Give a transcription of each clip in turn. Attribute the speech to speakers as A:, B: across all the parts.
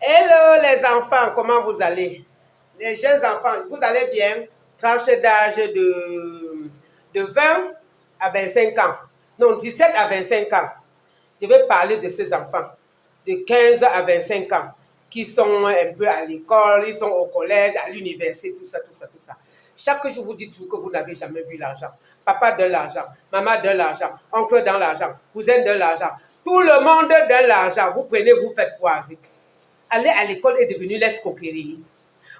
A: Hello les enfants, comment vous allez? Les jeunes enfants, vous allez bien? Tranche d'âge de 20 à 25 ans. Non, 17 à 25 ans. Je vais parler de ces enfants de 15 à 25 ans qui sont un peu à l'école, ils sont au collège, à l'université, tout ça, tout ça, tout ça. Chaque jour, vous dites toujours que vous n'avez jamais vu l'argent. Papa donne l'argent, maman donne l'argent, oncle donne l'argent, cousin donne l'argent. Tout le monde donne l'argent. Vous prenez, vous faites quoi avec? Aller à l'école est devenu l'escroquerie.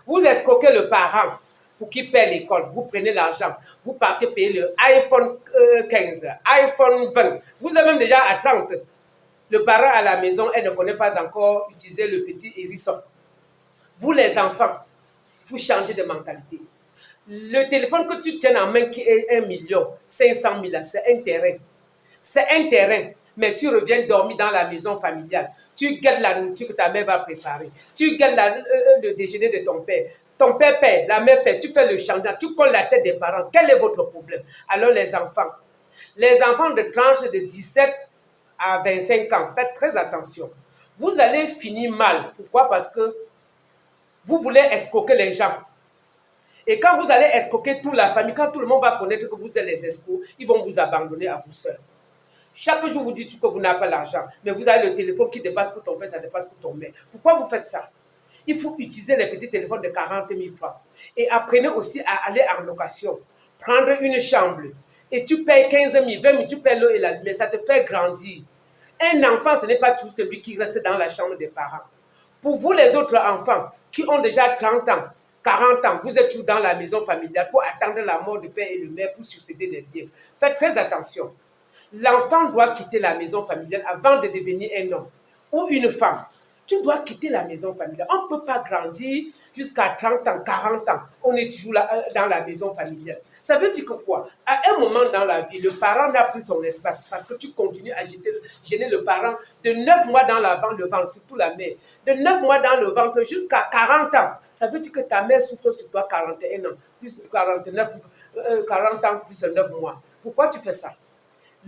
A: Vous escroquez le parent pour qu'il paie l'école. Vous prenez l'argent. Vous partez payer le iPhone 15, iPhone 20. Vous êtes même déjà à 30. Le parent à la maison, elle ne connaît pas encore utiliser le petit hérisson. Vous les enfants, vous changez de mentalité. Le téléphone que tu tiens en main qui est 1 500 000, c'est un terrain. C'est un terrain, mais tu reviens dormir dans la maison familiale. Tu gardes la nourriture que ta mère va préparer. Tu gardes le déjeuner de ton père. Ton père paie, la mère paie. Tu fais le changement, tu colles la tête des parents. Quel est votre problème? Alors les enfants de tranche de 17 à 25 ans, faites très attention. Vous allez finir mal. Pourquoi? Parce que vous voulez escroquer les gens. Et quand vous allez escroquer toute la famille, quand tout le monde va connaître que vous êtes les escrocs, ils vont vous abandonner à vous seuls. Chaque jour, vous dites que vous n'avez pas l'argent, mais vous avez le téléphone qui dépasse pour ton père, ça dépasse pour ton mère. Pourquoi vous faites ça? Il faut utiliser les petits téléphones de 40 000 francs. Et apprenez aussi à aller en location, prendre une chambre. Et tu payes 15 000, 20 000, tu payes l'eau et la lumière, ça te fait grandir. Un enfant, ce n'est pas tout celui qui reste dans la chambre des parents. Pour vous, les autres enfants qui ont déjà 30 ans, 40 ans, vous êtes toujours dans la maison familiale pour attendre la mort du père et de mère pour succéder les biens. Faites très attention. L'enfant doit quitter la maison familiale avant de devenir un homme ou une femme. Tu dois quitter la maison familiale. On ne peut pas grandir jusqu'à 30 ans, 40 ans. On est toujours là, dans la maison familiale. Ça veut dire que quoi? À un moment dans la vie, le parent n'a plus son espace parce que tu continues à gêner le parent de 9 mois dans le ventre, surtout la mère. De 9 mois dans le ventre jusqu'à 40 ans. Ça veut dire que ta mère souffre sur toi 41 ans, plus 49, 40 ans, plus 9 mois. Pourquoi tu fais ça?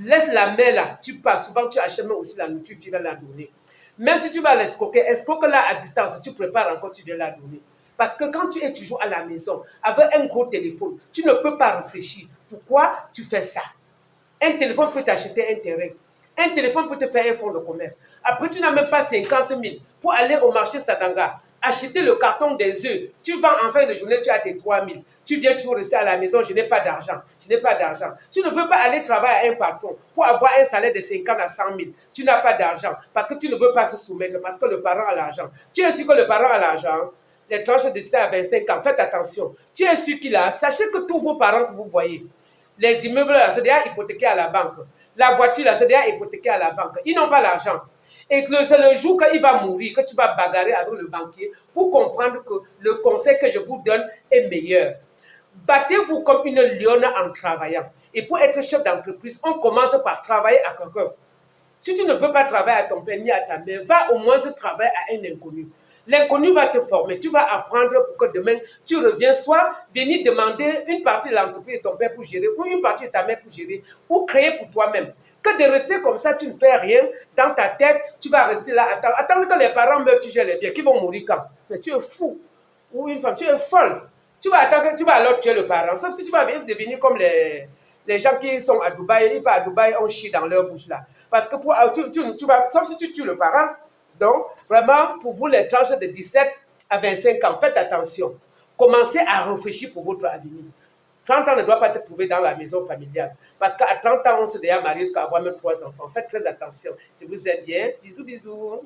A: Laisse la mère là, tu pars. Souvent, tu achètes aussi la nourriture, tu viens la donner. Même si tu vas l'escroquer, escroque-la à distance, tu prépares encore, tu viens la donner. Parce que quand tu es toujours à la maison, avec un gros téléphone, tu ne peux pas réfléchir. Pourquoi tu fais ça? Un téléphone peut t'acheter un terrain. Un téléphone peut te faire un fonds de commerce. Après, tu n'as même pas 50 000 pour aller au marché Sadanga, acheter le carton des œufs. Tu vends en fin de journée, tu as tes 3 000. Tu viens toujours rester à la maison, je n'ai pas d'argent. Je n'ai pas d'argent. Tu ne veux pas aller travailler à un patron pour avoir un salaire de 50 à 100 000. Tu n'as pas d'argent parce que tu ne veux pas se soumettre, parce que le parent a l'argent. Tu es sûr que le parent a l'argent? Les tranches de 17 à 25 ans, faites attention. Tu es sûr qu'il a? Sachez que tous vos parents que vous voyez, les immeubles, c'est déjà hypothéqué à la banque. La voiture, c'est déjà hypothéqué à la banque. Ils n'ont pas l'argent. Et que c'est le jour qu'il va mourir, que tu vas bagarrer avec le banquier pour comprendre que le conseil que je vous donne est meilleur. Battez-vous comme une lionne en travaillant. Et pour être chef d'entreprise, on commence par travailler à quelqu'un. Si tu ne veux pas travailler à ton père ni à ta mère, va au moins travailler à un inconnu. L'inconnu va te former, tu vas apprendre pour que demain, tu reviens soit venir demander une partie de l'entreprise de ton père pour gérer, ou une partie de ta mère pour gérer, ou créer pour toi-même. Que de rester comme ça, tu ne fais rien, dans ta tête, tu vas rester là, attendre que les parents meurent, tu gères les biens, qui vont mourir quand? Mais tu es fou, ou une femme, tu es folle. Tu vas attendre que tu vas alors tuer le parent, sauf si tu vas devenir comme les gens qui sont à Dubaï, ils partent à Dubaï, on chie dans leur bouche là. Parce que tu vas, sauf si tu tues le parent. Donc, vraiment, pour vous, les tranches de 17 à 25 ans, faites attention. Commencez à réfléchir pour votre avenir. 30 ans ne doit pas te trouver dans la maison familiale. Parce qu'à 30 ans, on s'est déjà marié jusqu'à avoir même 3 enfants. Faites très attention. Je vous aime bien. Bisous, bisous.